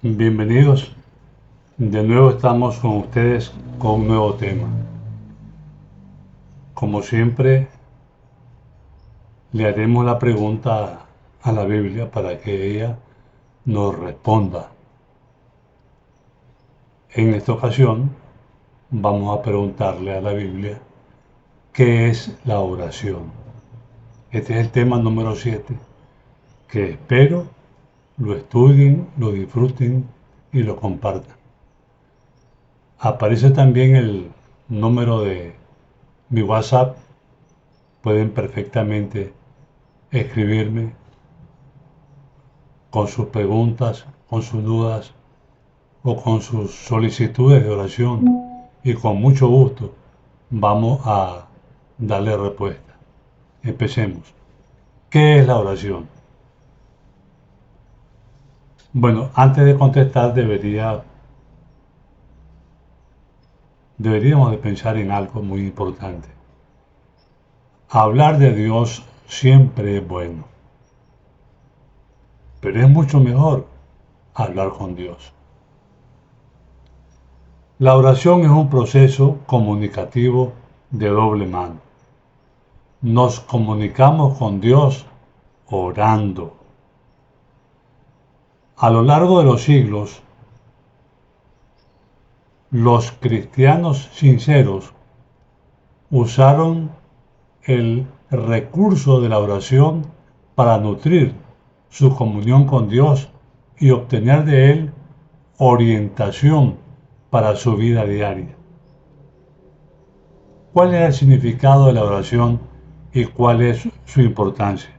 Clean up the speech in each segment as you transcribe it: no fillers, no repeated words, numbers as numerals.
Bienvenidos. De nuevo estamos con ustedes con un nuevo tema. Como siempre, le haremos la pregunta a la Biblia para que ella nos responda. En esta ocasión, vamos a preguntarle a la Biblia qué es la oración. Este es el tema número 7, que espero lo estudien, lo disfruten y lo compartan. Aparece también el número de mi WhatsApp. Pueden perfectamente escribirme con sus preguntas, con sus dudas o con sus solicitudes de oración y con mucho gusto vamos a darle respuesta. Empecemos. ¿Qué es la oración? Bueno, antes de contestar deberíamos de pensar en algo muy importante. Hablar de Dios siempre es bueno, pero es mucho mejor hablar con Dios. La oración es un proceso comunicativo de doble mano. Nos comunicamos con Dios orando. A lo largo de los siglos, los cristianos sinceros usaron el recurso de la oración para nutrir su comunión con Dios y obtener de Él orientación para su vida diaria. ¿Cuál es el significado de la oración y cuál es su importancia?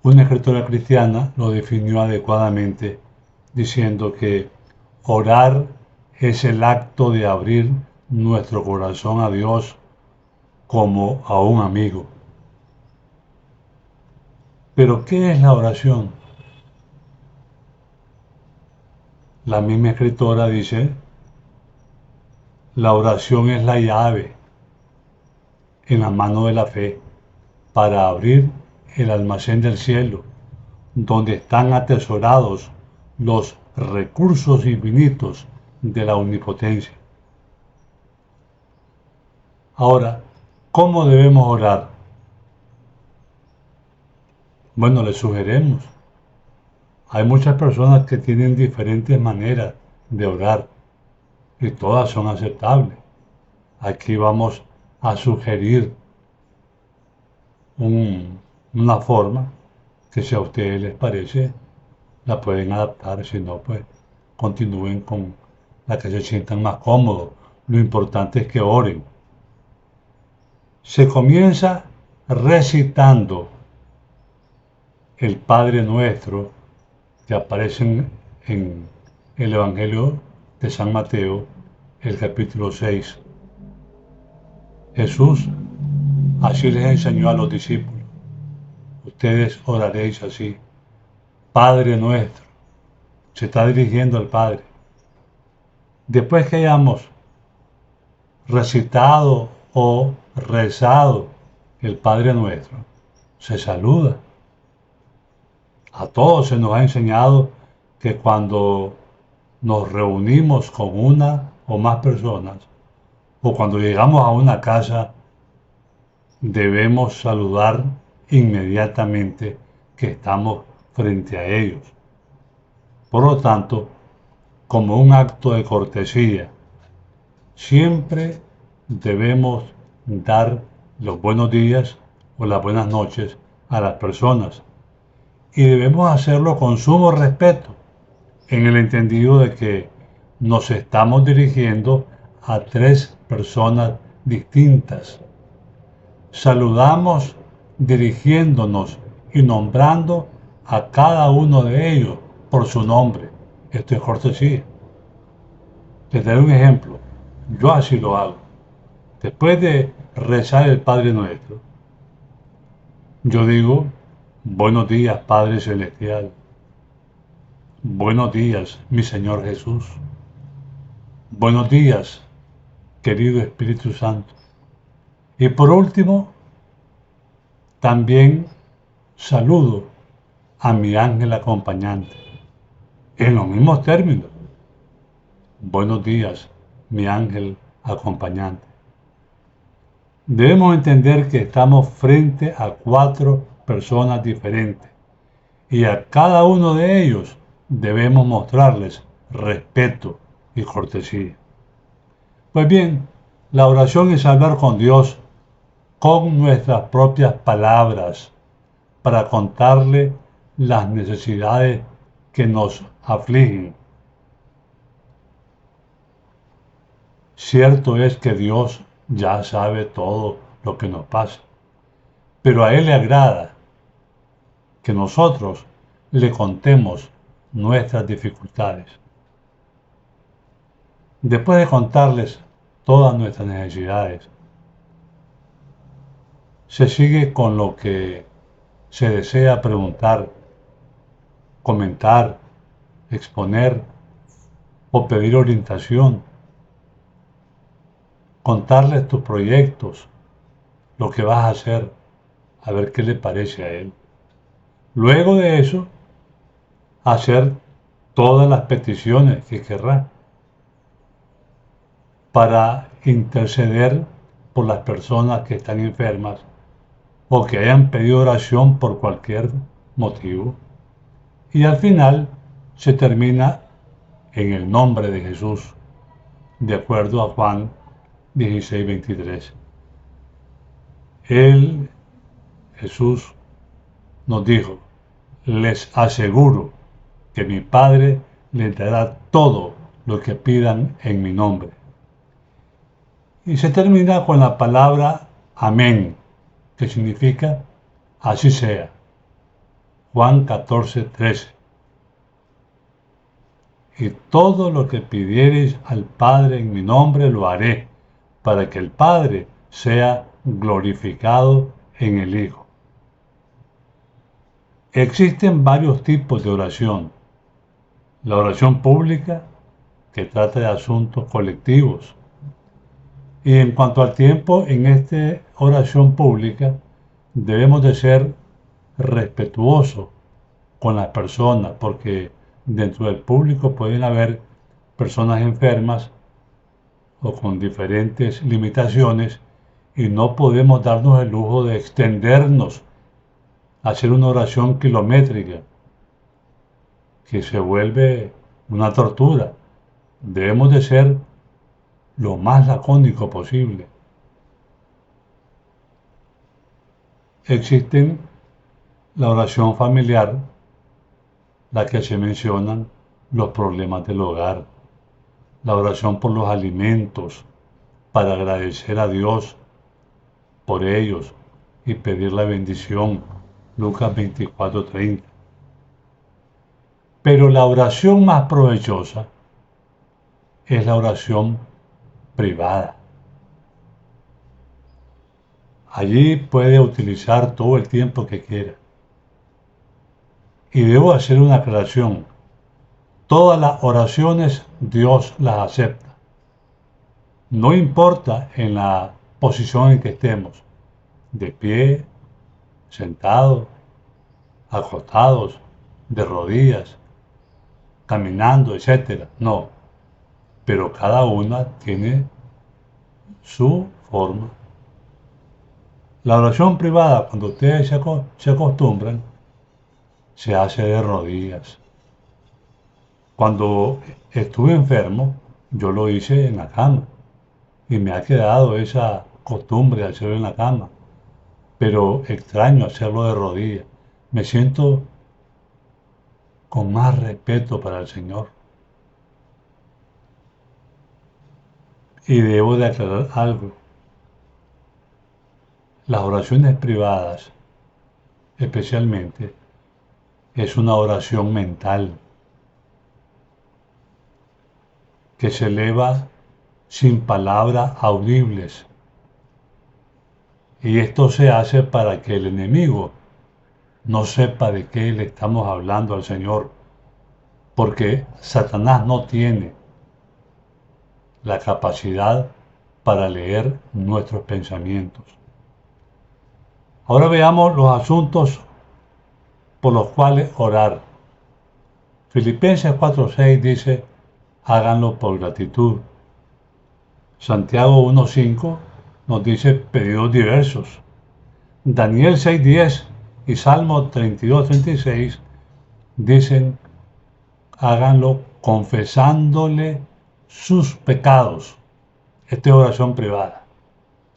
Una escritora cristiana lo definió adecuadamente diciendo que orar es el acto de abrir nuestro corazón a Dios como a un amigo. Pero ¿qué es la oración? La misma escritora dice, la oración es la llave en la mano de la fe para abrir el almacén del cielo, donde están atesorados los recursos infinitos de la omnipotencia. Ahora, ¿cómo debemos orar? Bueno, les sugerimos. Hay muchas personas que tienen diferentes maneras de orar y todas son aceptables. Aquí vamos a sugerir una forma que si a ustedes les parece, la pueden adaptar, si no, pues continúen con la que se sientan más cómodos. Lo importante es que oren. Se comienza recitando el Padre Nuestro que aparece en el Evangelio de San Mateo, el capítulo 6. Jesús así les enseñó a los discípulos. Ustedes oraréis así. Padre Nuestro. Se está dirigiendo al Padre. Después que hayamos recitado o rezado el Padre Nuestro, se saluda. A todos se nos ha enseñado que cuando nos reunimos con una o más personas o cuando llegamos a una casa, debemos saludar inmediatamente que estamos frente a ellos. Por lo tanto, como un acto de cortesía, siempre debemos dar los buenos días o las buenas noches a las personas y debemos hacerlo con sumo respeto, en el entendido de que nos estamos dirigiendo a tres personas distintas. Saludamos dirigiéndonos y nombrando a cada uno de ellos por su nombre. Esto es cortesía. Les daré un ejemplo. Yo así lo hago. Después de rezar el Padre Nuestro, yo digo, buenos días, Padre Celestial. Buenos días, mi Señor Jesús. Buenos días, querido Espíritu Santo. Y por último, también saludo a mi ángel acompañante. En los mismos términos. Buenos días, mi ángel acompañante. Debemos entender que estamos frente a 4 personas diferentes y a cada uno de ellos debemos mostrarles respeto y cortesía. Pues bien, la oración es hablar con Dios con nuestras propias palabras para contarle las necesidades que nos afligen. Cierto es que Dios ya sabe todo lo que nos pasa, pero a Él le agrada que nosotros le contemos nuestras dificultades. Después de contarles todas nuestras necesidades, se sigue con lo que se desea preguntar, comentar, exponer o pedir orientación. Contarles tus proyectos, lo que vas a hacer, a ver qué le parece a él. Luego de eso, hacer todas las peticiones que querrá para interceder por las personas que están enfermas o que hayan pedido oración por cualquier motivo. Y al final se termina en el nombre de Jesús, de acuerdo a Juan 16:23. Él, Jesús, nos dijo: les aseguro que mi Padre les dará todo lo que pidan en mi nombre. Y se termina con la palabra amén, que significa así sea. Juan 14:13. Y todo lo que pidiereis al Padre en mi nombre lo haré, para que el Padre sea glorificado en el Hijo. Existen varios tipos de oración. La oración pública, que trata de asuntos colectivos. Y en cuanto al tiempo, en esta oración pública debemos de ser respetuosos con las personas, porque dentro del público pueden haber personas enfermas o con diferentes limitaciones y no podemos darnos el lujo de extendernos a hacer una oración kilométrica que se vuelve una tortura. Debemos de ser lo más lacónico posible. Existen la oración familiar, la que se mencionan los problemas del hogar, la oración por los alimentos, para agradecer a Dios por ellos y pedir la bendición, Lucas 24:30. Pero la oración más provechosa es la oración privada. Allí puede utilizar todo el tiempo que quiera. Y debo hacer una aclaración. Todas las oraciones Dios las acepta. No importa en la posición en que estemos, de pie, sentados, acostados, de rodillas, caminando, etc. No, pero cada una tiene su forma. La oración privada, cuando ustedes se acostumbran, se hace de rodillas. Cuando estuve enfermo, yo lo hice en la cama y me ha quedado esa costumbre de hacerlo en la cama, pero extraño hacerlo de rodillas. Me siento con más respeto para el Señor. Y debo de aclarar algo. Las oraciones privadas, especialmente, es una oración mental que se eleva sin palabras audibles. Y esto se hace para que el enemigo no sepa de qué le estamos hablando al Señor, porque Satanás no tiene la capacidad para leer nuestros pensamientos. Ahora veamos los asuntos por los cuales orar. Filipenses 4:6 dice, háganlo por gratitud. Santiago 1:5 nos dice pedidos diversos. Daniel 6:10 y Salmo 32:36 dicen, háganlo confesándole sus pecados. Esta es oración privada.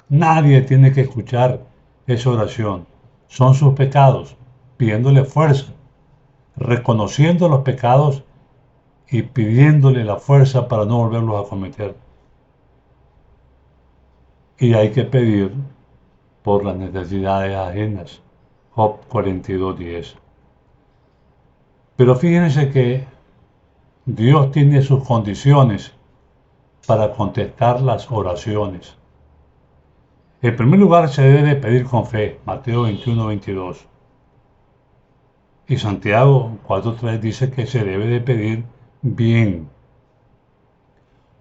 Nadie tiene que escuchar esa oración. Son sus pecados, pidiéndole fuerza, reconociendo los pecados y pidiéndole la fuerza para no volverlos a cometer. Y hay que pedir por las necesidades ajenas. Job 42:10. Pero fíjense que Dios tiene sus condiciones para contestar las oraciones. En primer lugar, se debe de pedir con fe, Mateo 21:22. Y Santiago 4:3 dice que se debe de pedir bien.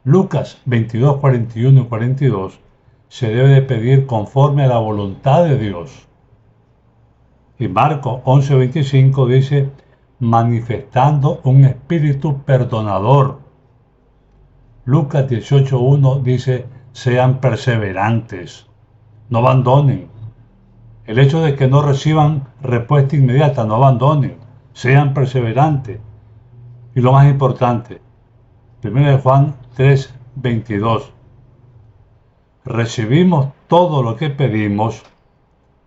Lucas 22:41 y 42 se debe de pedir conforme a la voluntad de Dios. Y Marcos 11:25 dice, manifestando un espíritu perdonador. Lucas 18:1 dice, sean perseverantes, no abandonen. El hecho de que no reciban respuesta inmediata, no abandonen, sean perseverantes. Y lo más importante, 1 Juan 3:22, recibimos todo lo que pedimos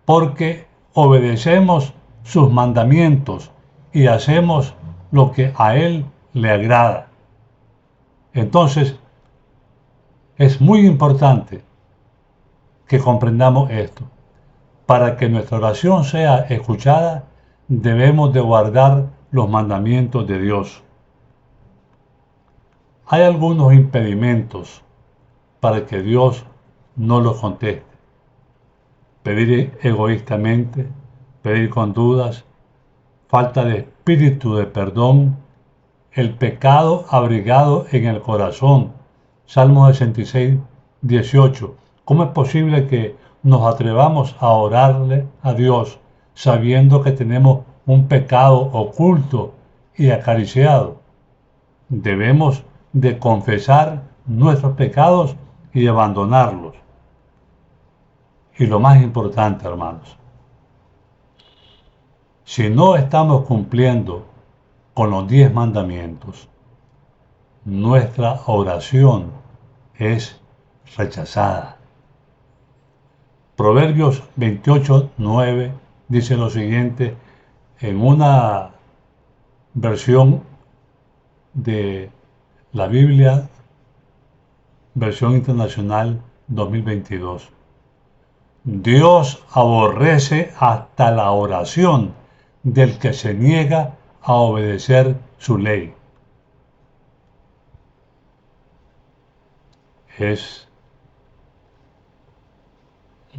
porque obedecemos sus mandamientos y hacemos lo que a Él le agrada. Entonces, es muy importante que comprendamos esto. Para que nuestra oración sea escuchada, debemos de guardar los mandamientos de Dios. Hay algunos impedimentos para que Dios no los conteste. Pedir egoístamente, pedir con dudas, falta de espíritu de perdón, el pecado abrigado en el corazón. Salmo 66:18. ¿Cómo es posible que nos atrevamos a orarle a Dios sabiendo que tenemos un pecado oculto y acariciado? Debemos de confesar nuestros pecados y abandonarlos. Y lo más importante, hermanos, si no estamos cumpliendo con los 10 mandamientos, nuestra oración es rechazada. Proverbios 28:9 dice lo siguiente en una versión de la Biblia, versión internacional 2022. Dios aborrece hasta la oración del que se niega a obedecer su ley. Es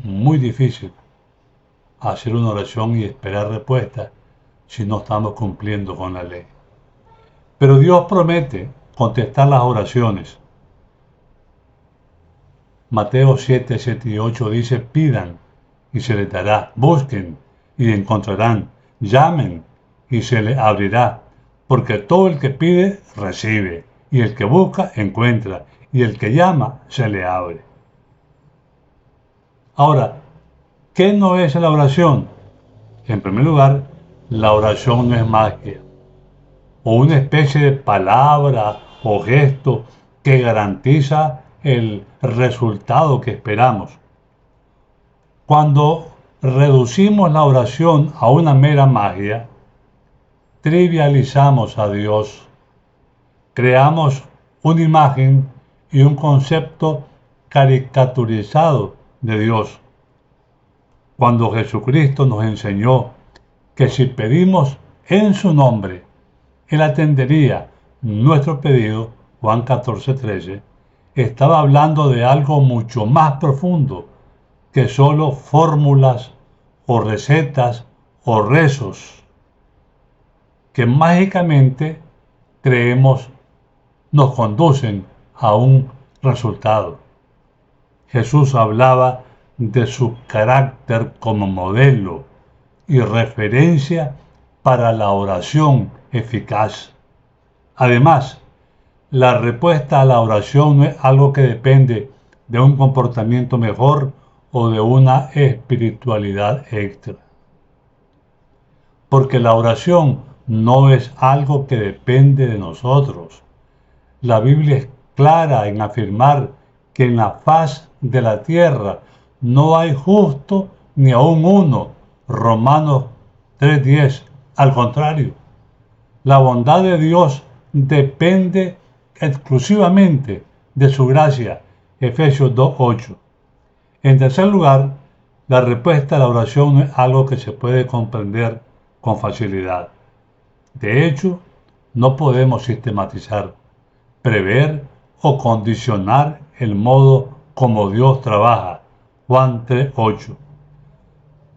muy difícil hacer una oración y esperar respuesta si no estamos cumpliendo con la ley. Pero Dios promete contestar las oraciones. Mateo 7:7 y 8 dice, pidan y se les dará, busquen y encontrarán, llamen y se les abrirá, porque todo el que pide, recibe, y el que busca, encuentra, y el que llama, se le abre. Ahora, ¿qué no es la oración? En primer lugar, la oración no es magia, o una especie de palabra o gesto que garantiza el resultado que esperamos. Cuando reducimos la oración a una mera magia, trivializamos a Dios, creamos una imagen y un concepto caricaturizado de Dios. Cuando Jesucristo nos enseñó que si pedimos en su nombre, Él atendería nuestro pedido, Juan 14:13, estaba hablando de algo mucho más profundo que solo fórmulas o recetas o rezos que mágicamente creemos nos conducen a un resultado. Jesús hablaba de su carácter como modelo y referencia para la oración eficaz. Además, la respuesta a la oración no es algo que depende de un comportamiento mejor o de una espiritualidad extra. Porque la oración no es algo que depende de nosotros. La Biblia es clara en afirmar que en la faz de la tierra no hay justo ni aun uno. Romanos 3:10. Al contrario, la bondad de Dios depende exclusivamente de su gracia. Efesios 2:8. En tercer lugar, la respuesta a la oración no es algo que se puede comprender con facilidad. De hecho, no podemos sistematizar, prever o condicionar el modo como Dios trabaja. Juan 3:8.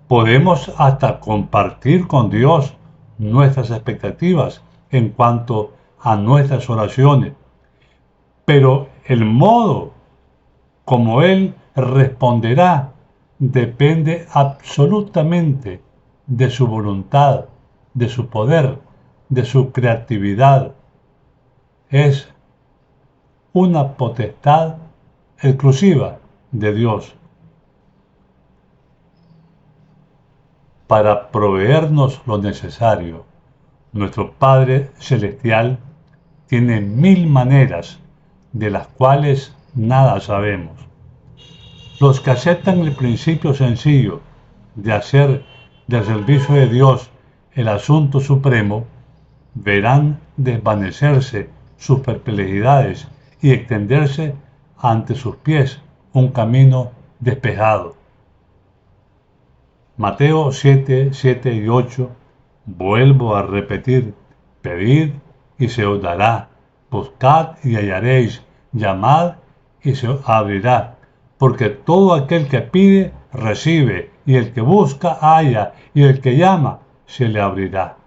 Podemos hasta compartir con Dios nuestras expectativas en cuanto a nuestras oraciones, pero el modo como Él responderá depende absolutamente de su voluntad, de su poder, de su creatividad. Es una potestad exclusiva de Dios para proveernos lo necesario. Nuestro Padre Celestial tiene 1000 maneras de las cuales nada sabemos. Los que aceptan el principio sencillo de hacer del servicio de Dios el asunto supremo, verán desvanecerse sus perplejidades y extenderse ante sus pies un camino despejado. Mateo 7, 7 y 8, vuelvo a repetir, pedid y se os dará, buscad y hallaréis, llamad y se os abrirá, porque todo aquel que pide, recibe, y el que busca, halla, y el que llama, se le abrirá.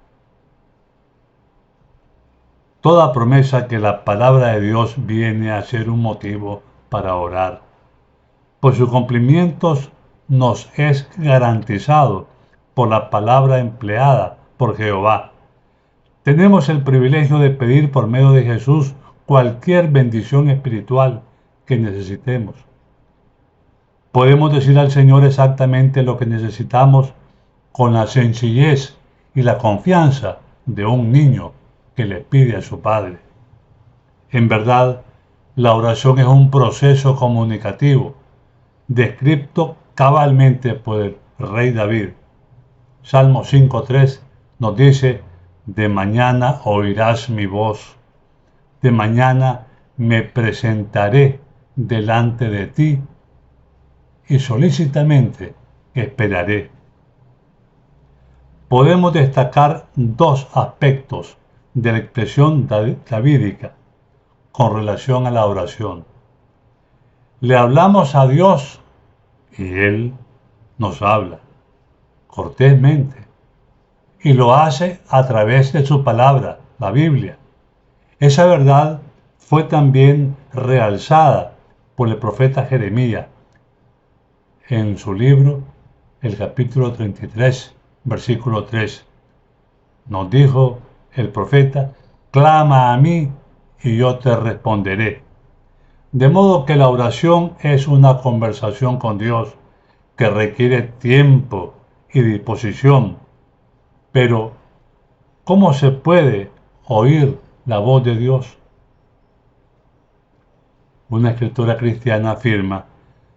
Toda promesa que la palabra de Dios viene a ser un motivo para orar. Por sus cumplimientos nos es garantizado por la palabra empleada por Jehová. Tenemos el privilegio de pedir por medio de Jesús cualquier bendición espiritual que necesitemos. Podemos decir al Señor exactamente lo que necesitamos con la sencillez y la confianza de un niño que le pide a su padre. En verdad, la oración es un proceso comunicativo, descrito cabalmente por el rey David. Salmo 5:3 nos dice, de mañana oirás mi voz, de mañana me presentaré delante de ti y solícitamente esperaré. Podemos destacar dos aspectos de la expresión davídica con relación a la oración. Le hablamos a Dios y Él nos habla cortésmente y lo hace a través de su palabra, la Biblia. Esa verdad fue también realzada por el profeta Jeremías en su libro, el capítulo 33, versículo 3. Nos dijo el profeta, clama a mí y yo te responderé. De modo que la oración es una conversación con Dios que requiere tiempo y disposición. Pero, ¿cómo se puede oír la voz de Dios? Una escritura cristiana afirma,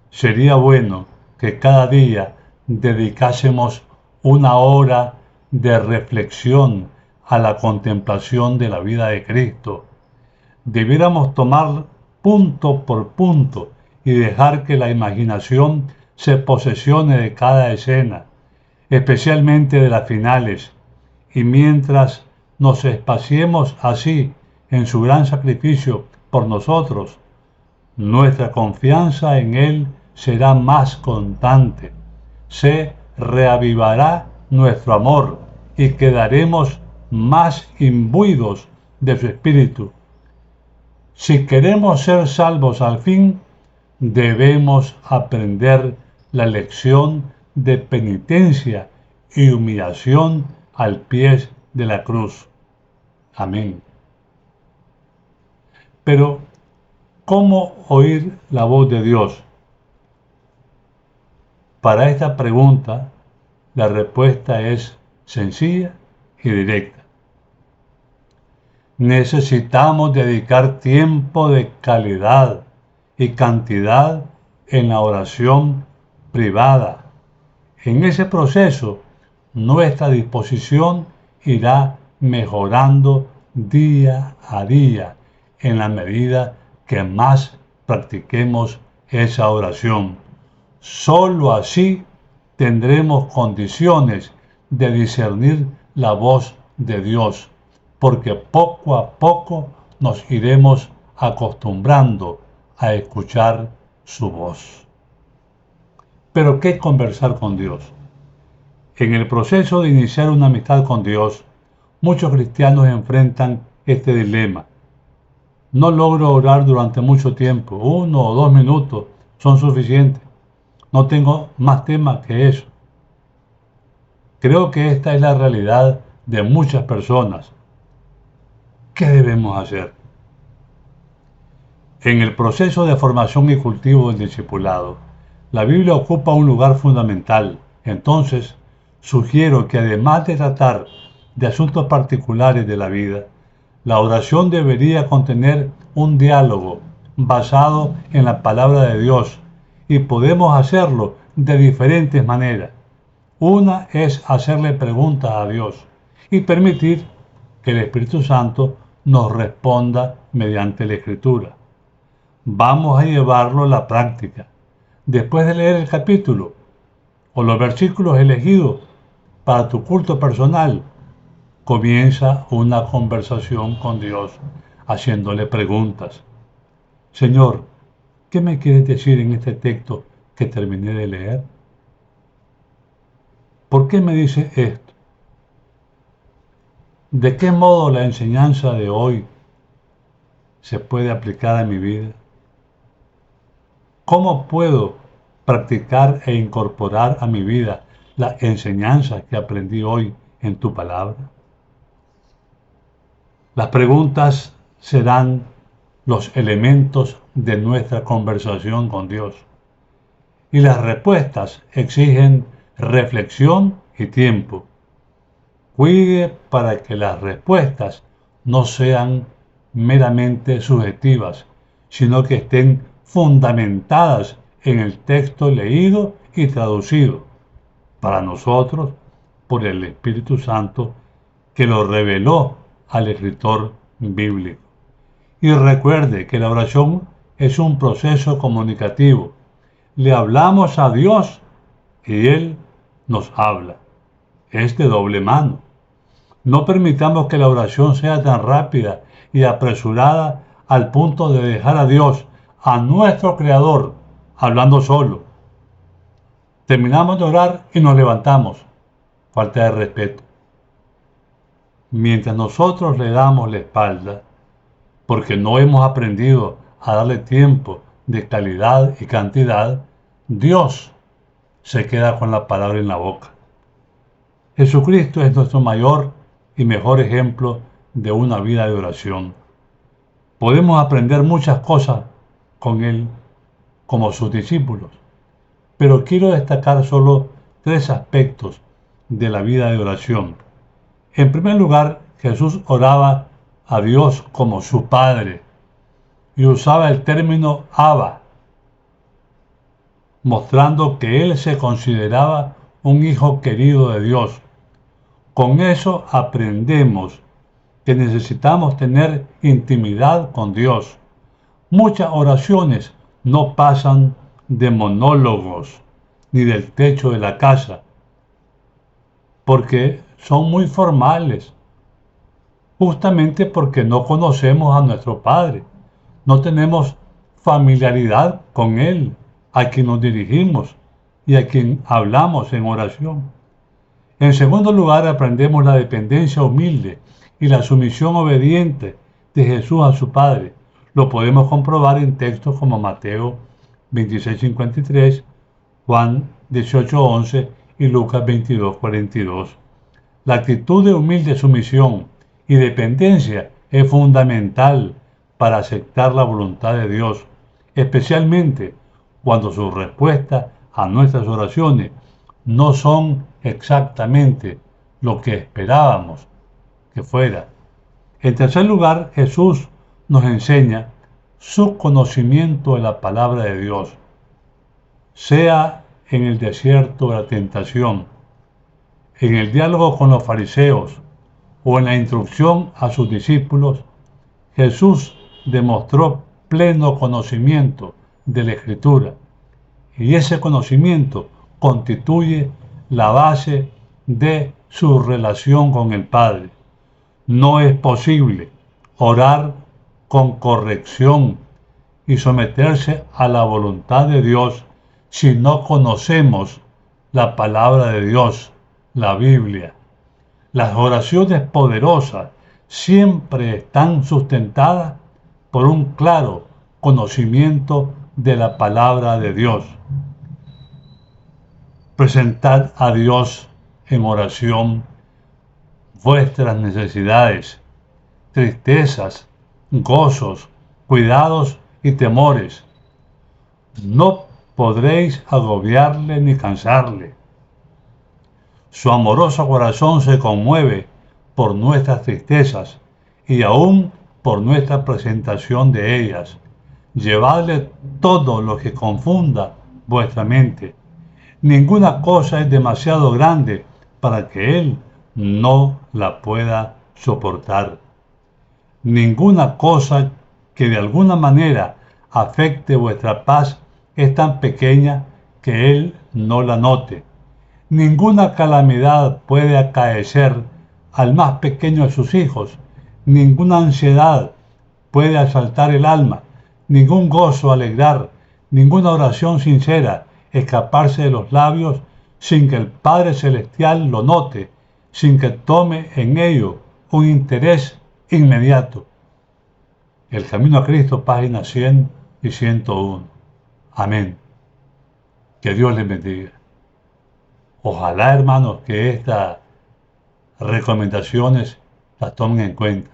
sería bueno que cada día dedicásemos una hora de reflexión a la contemplación de la vida de Cristo. Debiéramos tomar punto por punto y dejar que la imaginación se posesione de cada escena, especialmente de las finales, y mientras nos espaciemos así en su gran sacrificio por nosotros, nuestra confianza en Él será más constante, se reavivará nuestro amor y quedaremos más imbuidos de su Espíritu. Si queremos ser salvos al fin, debemos aprender la lección de penitencia y humillación al pie de la cruz. Amén. Pero, ¿cómo oír la voz de Dios? Para esta pregunta, la respuesta es sencilla y directa. Necesitamos dedicar tiempo de calidad y cantidad en la oración privada. En ese proceso, nuestra disposición irá mejorando día a día en la medida que más practiquemos esa oración. Solo así tendremos condiciones de discernir la voz de Dios, porque poco a poco nos iremos acostumbrando a escuchar su voz. Pero ¿qué conversar con Dios? En el proceso de iniciar una amistad con Dios, muchos cristianos enfrentan este dilema. No logro orar durante mucho tiempo, 1 o 2 minutos son suficientes. No tengo más tema que eso. Creo que esta es la realidad de muchas personas. ¿Qué debemos hacer? En el proceso de formación y cultivo del discipulado, la Biblia ocupa un lugar fundamental. Entonces, sugiero que además de tratar de asuntos particulares de la vida, la oración debería contener un diálogo basado en la palabra de Dios, y podemos hacerlo de diferentes maneras. Una es hacerle preguntas a Dios y permitir que el Espíritu Santo nos responda mediante la Escritura. Vamos a llevarlo a la práctica. Después de leer el capítulo o los versículos elegidos para tu culto personal, comienza una conversación con Dios haciéndole preguntas. Señor, ¿qué me quieres decir en este texto que terminé de leer? ¿Por qué me dice esto? ¿De qué modo la enseñanza de hoy se puede aplicar a mi vida? ¿Cómo puedo practicar e incorporar a mi vida la enseñanza que aprendí hoy en tu palabra? Las preguntas serán los elementos de nuestra conversación con Dios, y las respuestas exigen reflexión y tiempo. Cuide para que las respuestas no sean meramente subjetivas, sino que estén fundamentadas en el texto leído y traducido para nosotros por el Espíritu Santo que lo reveló al escritor bíblico. Y recuerde que la oración es un proceso comunicativo. Le hablamos a Dios y Él nos habla. Es de doble mano. No permitamos que la oración sea tan rápida y apresurada al punto de dejar a Dios, a nuestro Creador, hablando solo. Terminamos de orar y nos levantamos. Falta de respeto. Mientras nosotros le damos la espalda, porque no hemos aprendido a darle tiempo de calidad y cantidad, Dios se queda con la palabra en la boca. Jesucristo es nuestro mayor y mejor ejemplo de una vida de oración. Podemos aprender muchas cosas con Él como sus discípulos, pero quiero destacar solo 3 aspectos de la vida de oración. En primer lugar, Jesús oraba a Dios como su Padre y usaba el término Abba, mostrando que Él se consideraba un hijo querido de Dios. Con eso aprendemos que necesitamos tener intimidad con Dios. Muchas oraciones no pasan de monólogos ni del techo de la casa, porque son muy formales, justamente porque no conocemos a nuestro Padre, no tenemos familiaridad con Él, a quien nos dirigimos y a quien hablamos en oración. En segundo lugar, aprendemos la dependencia humilde y la sumisión obediente de Jesús a su Padre. Lo podemos comprobar en textos como Mateo 26:53, Juan 18:11 y Lucas 22:42. La actitud de humilde sumisión y dependencia es fundamental para aceptar la voluntad de Dios, especialmente cuando sus respuestas a nuestras oraciones no son exactamente lo que esperábamos que fuera. En tercer lugar, Jesús nos enseña su conocimiento de la palabra de Dios, sea en el desierto de la tentación, en el diálogo con los fariseos o en la instrucción a sus discípulos. Jesús demostró pleno conocimiento de la Escritura, y ese conocimiento constituye la base de su relación con el Padre. No es posible orar con corrección y someterse a la voluntad de Dios si no conocemos la palabra de Dios, la Biblia. Las oraciones poderosas siempre están sustentadas por un claro conocimiento de la palabra de Dios. Presentad a Dios en oración vuestras necesidades, tristezas, gozos, cuidados y temores. No podréis agobiarle ni cansarle. Su amoroso corazón se conmueve por nuestras tristezas y aún por nuestra presentación de ellas. Llevadle todo lo que confunda vuestra mente. Ninguna cosa es demasiado grande para que Él no la pueda soportar. Ninguna cosa que de alguna manera afecte vuestra paz es tan pequeña que Él no la note. Ninguna calamidad puede acaecer al más pequeño de sus hijos. Ninguna ansiedad puede asaltar el alma. Ningún gozo alegrar. Ninguna oración sincera escaparse de los labios sin que el Padre Celestial lo note, sin que tome en ello un interés inmediato. El Camino a Cristo, páginas 100 y 101. Amén. Que Dios les bendiga. Ojalá, hermanos, que estas recomendaciones las tomen en cuenta.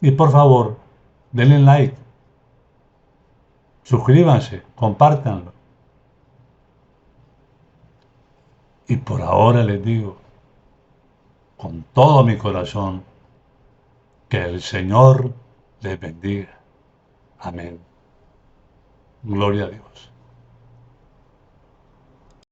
Y por favor, denle like, suscríbanse, compártanlo. Y por ahora les digo, con todo mi corazón, que el Señor les bendiga. Amén. Gloria a Dios.